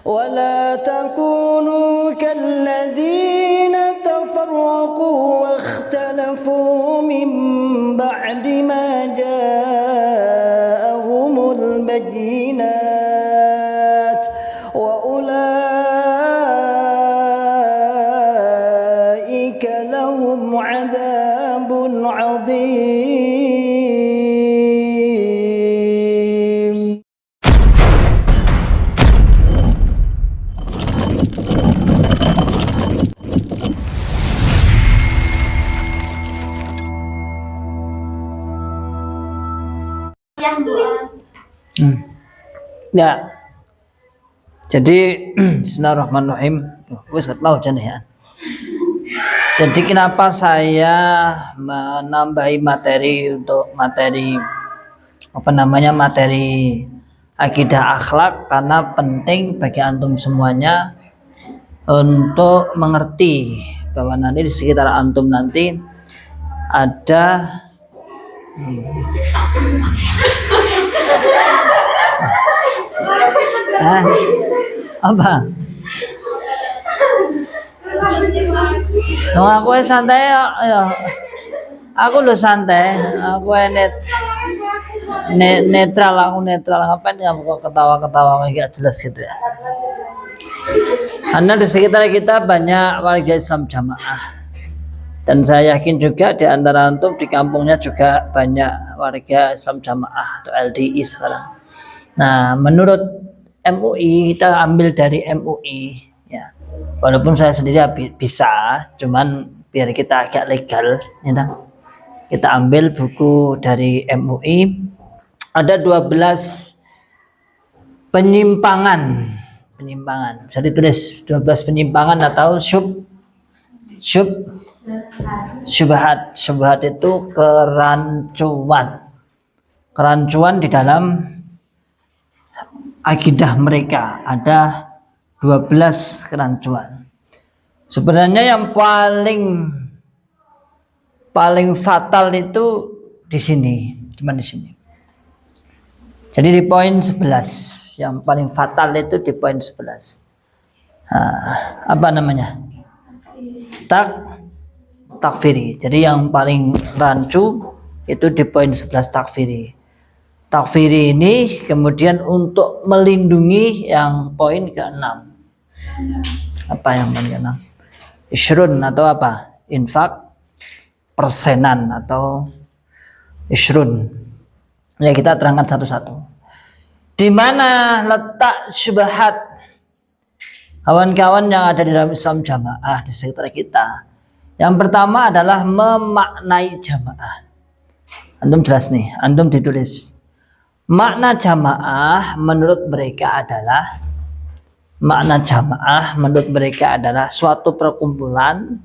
ولا تكونوا كالذين تفرقوا واختلفوا من بعد ما جاءهم البينات وأولئك لهم عذاب عظيم. Ya, jadi Bismillahirrahmanirrahim. Mau ya. Jadi kenapa saya menambahi materi untuk materi akidah akhlak, karena penting bagi antum semuanya untuk mengerti bahwa nanti di sekitar antum nanti ada apa? Aku santai ya. Aku lo santai. Aku netral. Aku netral. Ngapain kamu kok ketawa-ketawa nggak jelas gitu ya? Karena di sekitar kita banyak warga Islam jamaah. Dan saya yakin juga di antara antum di kampungnya juga banyak warga Islam jamaah atau LDI sekarang. Nah, menurut MUI, kita ambil dari MUI ya. Walaupun saya sendiri bisa, cuman biar kita agak legal ya. Kita ambil buku dari MUI, ada 12 penyimpangan. Bisa ditulis 12 penyimpangan atau syubhat. Syubhat itu kerancuan di dalam akidah mereka. Ada 12 kerancuan. Sebenarnya yang paling fatal itu di sini, cuma di sini. Jadi di poin 11, yang paling fatal itu di poin 11. Apa namanya? Takfiri. Jadi yang paling rancu itu di poin 11, takfiri. Takfiri ini kemudian untuk melindungi yang poin ke-6. Apa yang poin ke-6? Ishrun atau apa? Infak persenan atau ishrun. Ya, kita terangkan satu-satu. Di mana letak syubhat kawan-kawan yang ada di dalam Islam jamaah di sekitar kita? Yang pertama adalah memaknai jamaah. Antum jelas nih, antum ditulis. Makna jamaah menurut mereka adalah suatu perkumpulan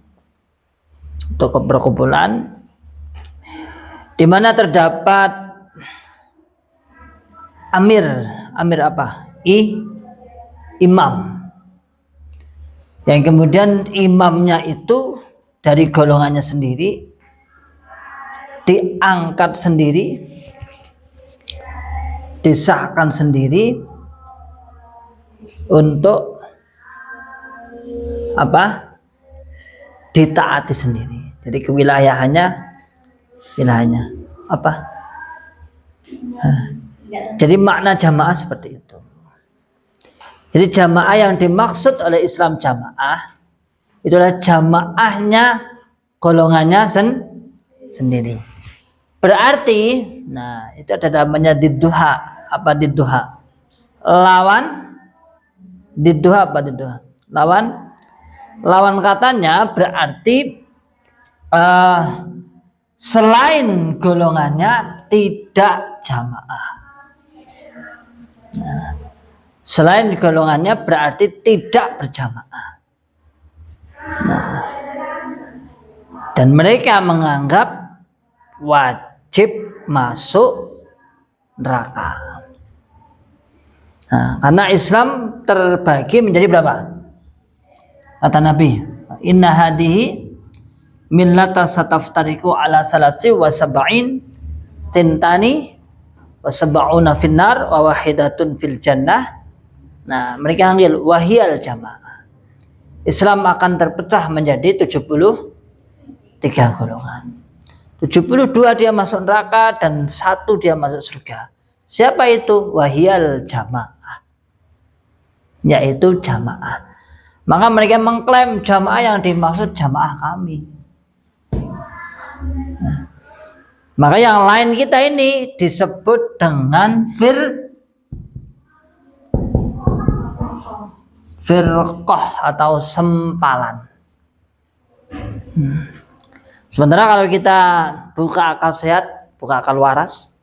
di mana terdapat amir apa? Imam. Yang kemudian imamnya itu dari golongannya sendiri, diangkat sendiri, disahkan sendiri untuk apa? Ditaati sendiri. Jadi kewilayahannya apa? Jadi makna jamaah seperti itu. Jadi jamaah yang dimaksud oleh Islam jamaah itulah jamaahnya golongannya sendiri. Berarti, nah itu ada namanya didduha. Apa didduha? Lawan katanya berarti selain golongannya tidak jamaah. Nah, selain golongannya berarti tidak berjamaah. Nah, dan mereka menganggap wajib masuk neraka. Nah, karena Islam terbagi menjadi berapa? Kata Nabi, inna hadihi millata sataftariku ala salasi wa sab'in tintani wa sab'una finnar wa wahidatun fil jannah Nah, mereka panggil wahiyal jamaah. Islam akan terpecah menjadi 73 golongan. 72 dia masuk neraka dan 1 dia masuk surga. Siapa itu? Wahiyal jamaah, yaitu jamaah. Maka mereka mengklaim jamaah yang dimaksud jamaah kami. Nah, maka yang lain kita ini disebut dengan firqah atau sempalan. Sementara kalau kita buka akal sehat, buka akal waras,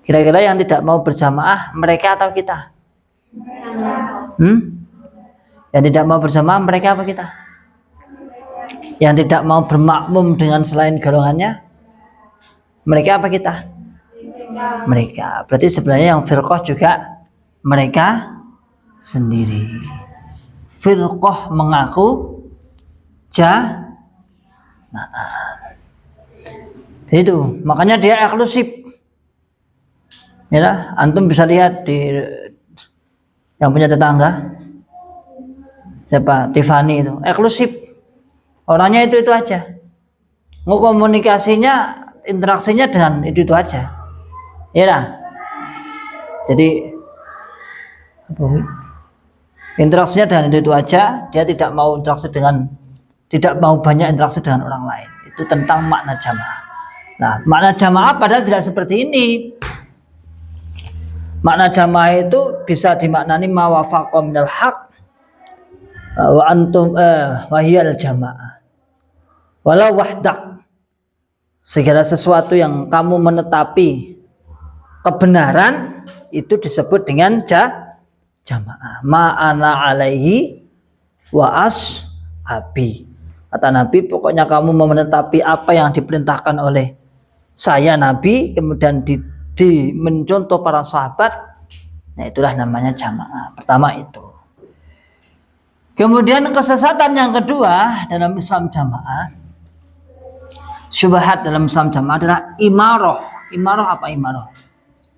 kira-kira yang tidak mau berjamaah mereka atau kita? Yang tidak mau berjamaah mereka apa kita? Yang tidak mau bermakmum dengan selain golongannya mereka apa kita? Mereka. Berarti sebenarnya yang firqah juga mereka sendiri. Firqah mengaku jamaah. Itu makanya dia eksklusif. Ya, antum bisa lihat di yang punya tetangga siapa, Tiffany itu eksklusif. Orangnya itu aja. Mau komunikasinya, interaksinya dengan itu aja. Ya lah. Jadi interaksinya dengan itu aja. Dia tidak mau interaksi dengan, tidak mau banyak interaksi dengan orang lain. Itu tentang makna jamaah. Nah, makna jamaah padahal tidak seperti ini. Makna jamaah itu bisa dimaknani mawafaqo minal haq wa antum wahiyal jamaah. Walau wahdak, segala sesuatu yang kamu menetapi kebenaran itu disebut dengan jamaah. Ma'ana alaihi wa ashabi. Kata Nabi, pokoknya kamu menetapi apa yang diperintahkan oleh saya Nabi, kemudian mencontoh para sahabat, nah itulah namanya jamaah. Pertama itu. Kemudian kesesatan yang kedua dalam Islam jamaah, syubhat dalam Islam jamaah adalah imarah. Imarah apa imarah?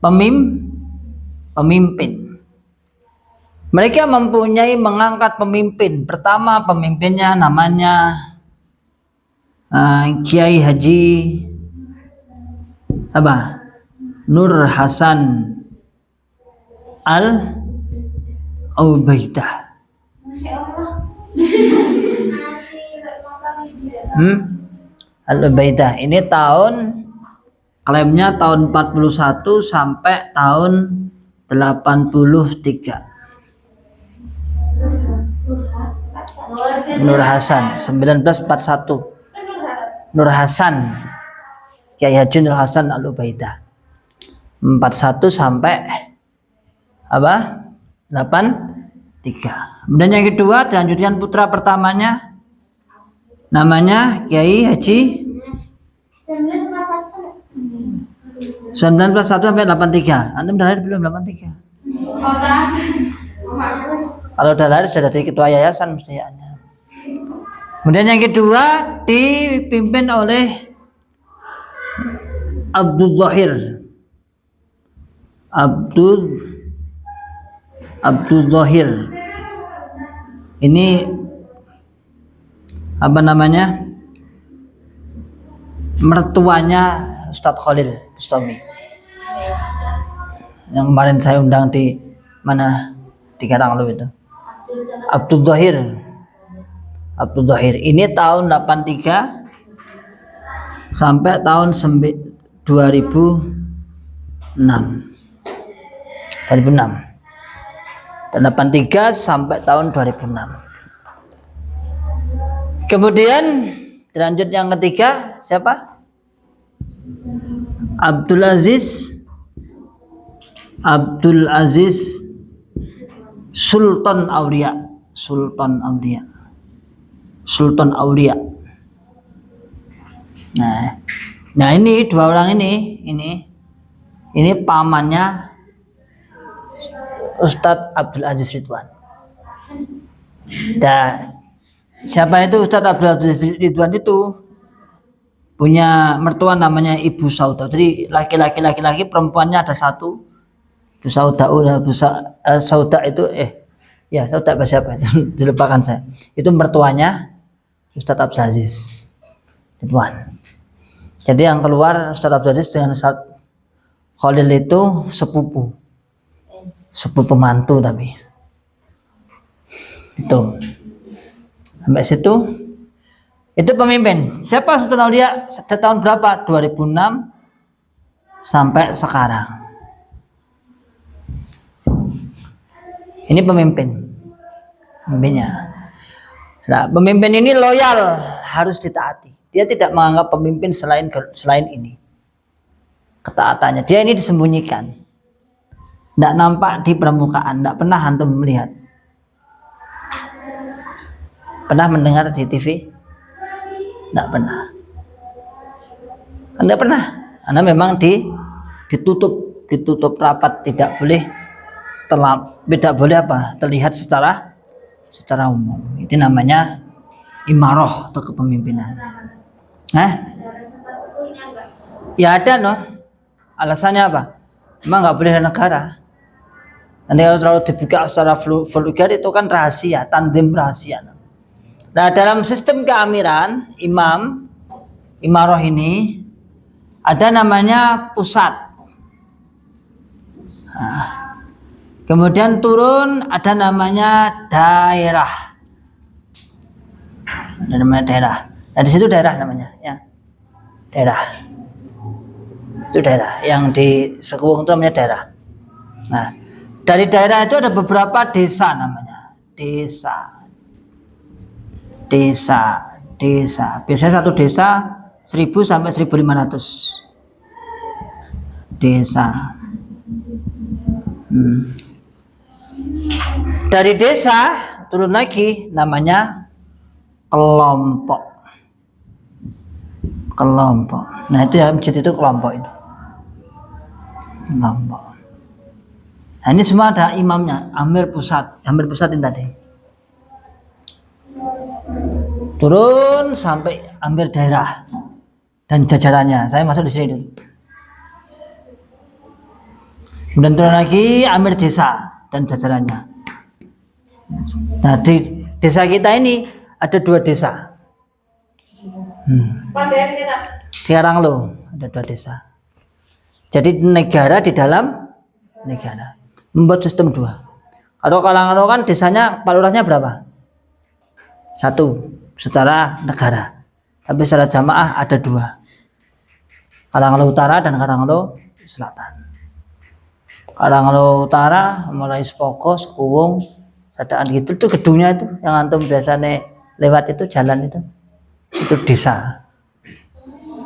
Pemimpin. Mereka mempunyai mengangkat pemimpin. Pertama pemimpinnya namanya Kiai Haji apa? Nur Hasan Al-Ubaidah. Al-Ubaidah ini klaimnya tahun 41 sampai tahun 83. Nur Hasan 1941. Nur Hasan, Kiai Haji Nur Hasan Al-Ubaidah 41 sampai apa? 83. Kemudian yang kedua dilanjutkan putra pertamanya namanya Kiai Haji 1941 sampai 83. Antum udah lahir belum 83? Kalau udah lahir sudah jadi ketua yayasan mestinya. Kemudian yang kedua dipimpin oleh Abdul Zahir. Ini apa namanya? Mertuanya Ustadz Khalil Bustami. Yang kemarin saya undang di mana? Di Karanglo itu. Abdul Zahir ini tahun 83 sampai tahun 2006 dan 83 sampai tahun 2006. Kemudian lanjut yang ketiga siapa? Abdul Aziz Sultan Aulia. Nah ini dua orang ini pamannya Ustadz Abdul Aziz Ridwan. Dan siapa itu Ustadz Abdul Aziz Ridwan itu punya mertua namanya Ibu Sauda. Jadi laki-laki perempuannya ada satu, Bu Sauda Sauda itu Sauda siapa itu dilupakan saya. Itu mertuanya Ustadz Abdul Aziz Ridwan. Jadi yang keluar Ustadz Abdul Aziz dengan Ustadz Khalil itu sepupu mantu, tapi itu sampai situ itu pemimpin. Siapa Sultan Aulia sejak tahun berapa? 2006 sampai sekarang. Ini pemimpinnya. Nah, pemimpin ini loyal, harus ditaati. Dia tidak menganggap pemimpin selain ini. Ketaatannya, dia ini disembunyikan. Tidak nampak di permukaan, tidak pernah antum melihat. Pernah mendengar di TV? Tidak pernah. Anda pernah? Anda memang ditutup rapat, tidak boleh terlihat secara umum. Itu namanya imaroh atau kepemimpinan. Ya ada alasannya apa? Memang nggak boleh ada negara. Nanti kalau terlalu dibuka secara vulgar itu kan rahasia, tandem rahasia. Nah, dalam sistem keamiran imaroh ini ada namanya pusat. Kemudian turun ada namanya daerah. Ada namanya daerah. Nah, di situ daerah namanya, ya. Daerah. Itu daerah. Yang di Sekuwung itu namanya daerah. Nah, dari daerah itu ada beberapa desa namanya. Desa. Biasanya satu desa 1000 sampai 1500. Desa. Dari desa turun lagi namanya kelompok. Nah, itu ya, masjid itu kelompok itu. Kelompok. Nah, ini semua ada imamnya, amir pusat ini tadi. Turun sampai amir daerah dan jajarannya. Saya masuk di sini dulu. Kemudian turun lagi amir desa dan jajarannya. Nah, di desa kita ini ada 2 desa. Di Karanglo ada 2 desa. Jadi negara di dalam negara. Membuat sistem 2. Kalau Karanglo kan desanya Pak Lurahnya berapa? 1 secara negara. Tapi secara jamaah ada 2. Karanglo Utara dan Karanglo Selatan. Karanglo Utara mulai Sepoko, Sekuwung, Sadaan gitu, itu gedungnya itu yang antum biasanya lewat itu jalan itu desa.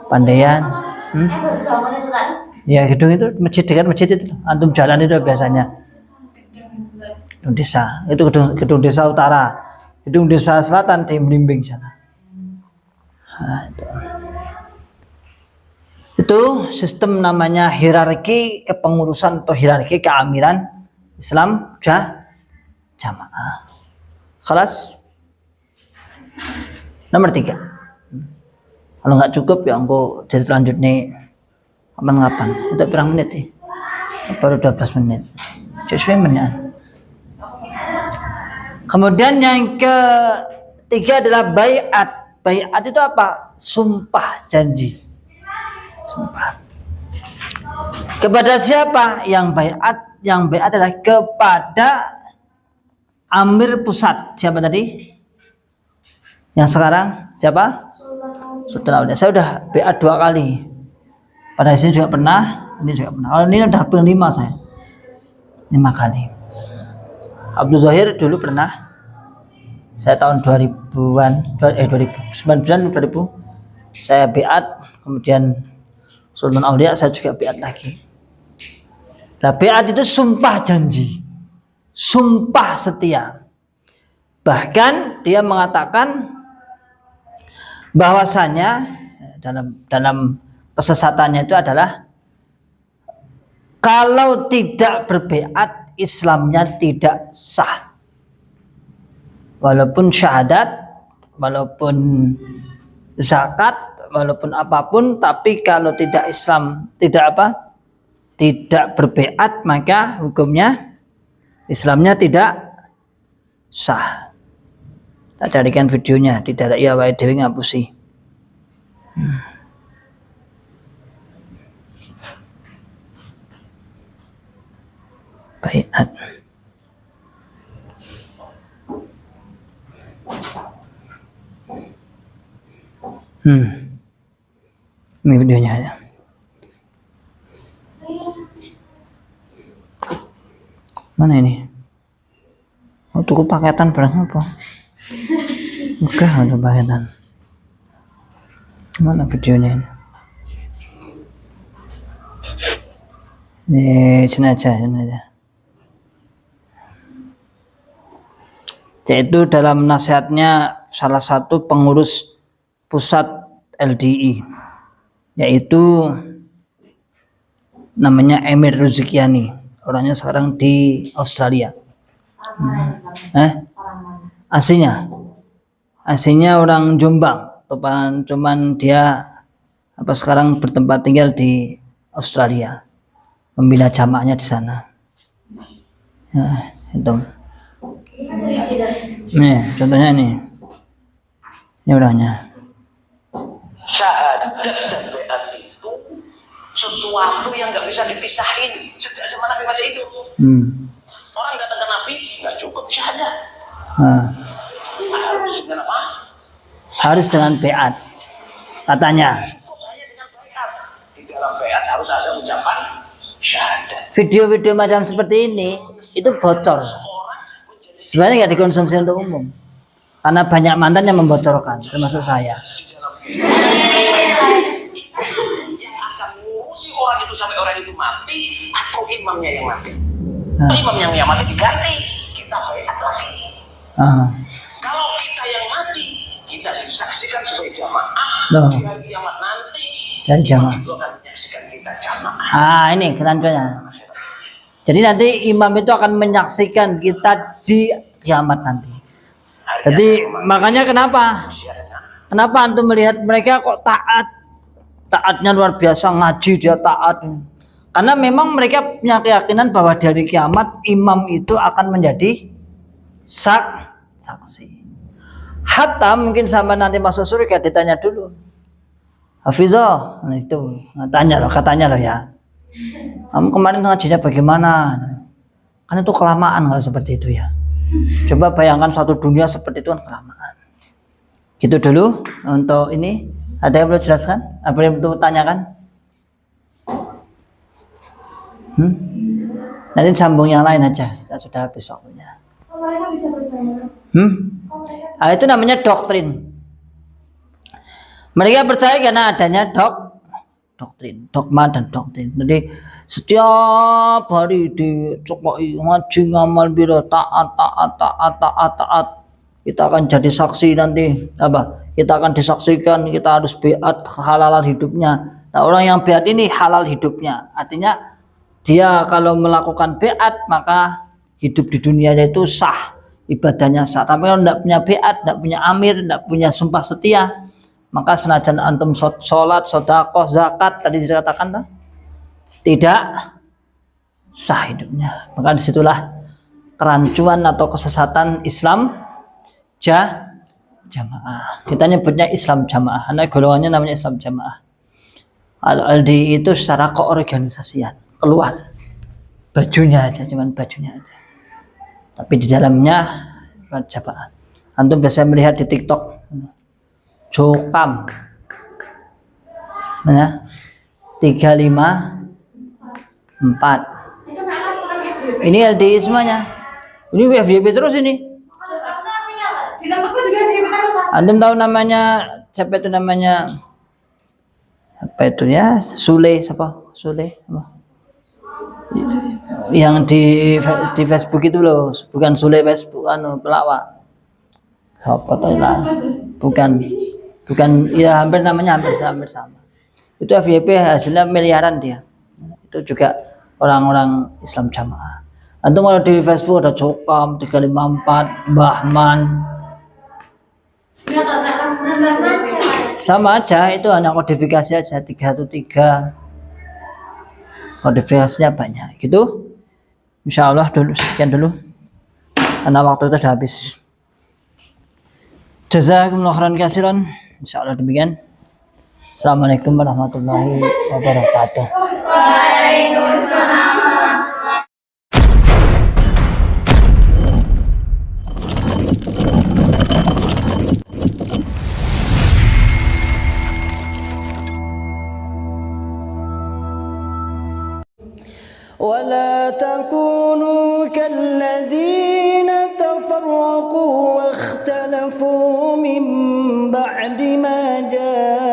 Pandean. Ya, gedung itu masjid, dekat masjid itu antum jalan itu biasanya. Gedung desa. Itu gedung desa utara. Gedung desa selatan di Blimbing sana. Nah, itu sistem namanya hierarki kepengurusan atau hierarki keamiran Islam jamaah. Kelas nomor 3. Kalau nggak cukup ya engko jadi lanjut nih kapan-kapan. Itu berapa menit nih? Baru 12 menit. Sesuai menit. Kemudian yang ketiga adalah baiat. Baiat itu apa? Sumpah janji. Sumpah. Kepada siapa yang baiat? Yang baiat adalah kepada amir pusat. Siapa tadi? Yang sekarang siapa? Sultan Aulia. Saya udah baiat 2 kali. Pada sini juga pernah, ini juga pernah. Kalau ini udah ke-5 saya. 5 kali. Abdul Zahir dulu pernah. Saya tahun 2000-an, 2000 saya baiat, kemudian Sultan Aulia saya juga baiat lagi. Nah, baiat itu sumpah janji. Sumpah setia. Bahkan dia mengatakan bahwasanya dalam kesesatannya itu adalah kalau tidak berbaiat Islamnya tidak sah. Walaupun syahadat, walaupun zakat, walaupun apapun, tapi kalau tidak Islam, tidak apa? tidak berbeat, maka hukumnya Islamnya tidak sah. Tak carikan videonya, tidak iya wae dhewe ngapusi. Beat. Ini videonya ya. Mana ini? Oh, tuku paketan barang apa? Enggak ada paketan. Mana videonya ini? Sini aja. Yaitu dalam nasihatnya salah satu pengurus pusat LDI, yaitu namanya Emir Ruzikiani, orangnya sekarang di Australia. Aslinya orang Jombang, cuman dia sekarang bertempat tinggal di Australia, membina jamaahnya di sana. Ya, itu. Nih, contohnya ini orangnya. Syahadat dan beat itu sesuatu yang nggak bisa dipisahin sejak zaman Nabi masih hidup. Orang datang ke Nabi nggak cukup syahadat. Harus dengan apa? Harus dengan beat, katanya. Cukup hanya dengan beat. Di dalam beat harus ada ucapan syahadat. Video-video macam seperti ini itu bocor. Sebenarnya nggak dikonsumsi untuk umum, karena banyak mantan yang membocorkan, termasuk saya. Yang akan ngurusi orang itu sampai orang itu mati atau imamnya yang mati. Imam yang mati diganti, kita beat lagi. Kalau kita yang mati, kita disaksikan sebagai jamaah. Di hari kiamat nanti, dan jamaah itu akan menyaksikan kita jamaah. Ini kerancuannya. Jadi nanti imam itu akan menyaksikan kita di kiamat nanti. Jadi makanya kenapa antum melihat mereka kok taatnya luar biasa, ngaji dia taat. Karena memang mereka punya keyakinan bahwa dari kiamat imam itu akan menjadi saksi. Hatta mungkin sama nanti masuk surga ditanya dulu, Hafizah, itu katanya loh ya. Kamu kemarin ngajinya bagaimana? Kan itu kelamaan kalau seperti itu ya. Coba bayangkan satu dunia seperti itu kan kelamaan. Gitu dulu untuk ini. Ada yang perlu jelaskan? Apa yang perlu tanyakan? Nanti sambung yang lain aja. Kita sudah habis waktunya. Mereka bisa percaya. Itu namanya doktrin. Mereka percaya karena adanya doktrin, dogma dan doktrin. Jadi setiap hari dicokoki ngaji ngamal biro taat. Kita akan jadi saksi nanti kita akan disaksikan, kita harus beat halalan hidupnya. Nah, orang yang beat ini halal hidupnya. Artinya dia kalau melakukan beat maka hidup di dunianya itu sah, ibadahnya sah. Tapi kalau tidak punya beat, tidak punya amir, tidak punya sumpah setia, maka senajan antum sholat, sedekah, zakat tadi dikatakan tidak sah hidupnya. Maka disitulah kerancuan atau kesesatan Islam jamaah. Kita nyebutnya Islam jamaah karena golongannya namanya Islam jamaah. LDI itu secara keorganisasian keluar bajunya aja, cuman bajunya aja. Tapi di dalamnya jamaah. Antum biasa melihat di TikTok Jokam mana 354 ini LDI semuanya. Ini FYP terus ini. Di tempatku juga FYP terus. Antum tahu namanya siapa itu namanya? Apa itu ya? Sule siapa? Sule apa? Yang di Facebook itu loh, bukan Sule Facebook pelawak. Apa tuh lah? Bukan ya hampir sama. Itu FYP hasilnya miliaran dia. Itu juga orang-orang Islam jamaah. Antum kalau di Facebook ada Jokam 354, Bahman. Sama aja, itu hanya kodifikasi aja 313. modifikasinya banyak gitu. Insya Allah dulu sekian dulu karena waktu itu sudah habis. Jazakumullah khairan katsiran. Insya Allah demikian. Assalamualaikum warahmatullahi wabarakatuh. ولا تكونوا كالذين تفرقوا واختلفوا من بعد ما جاءهم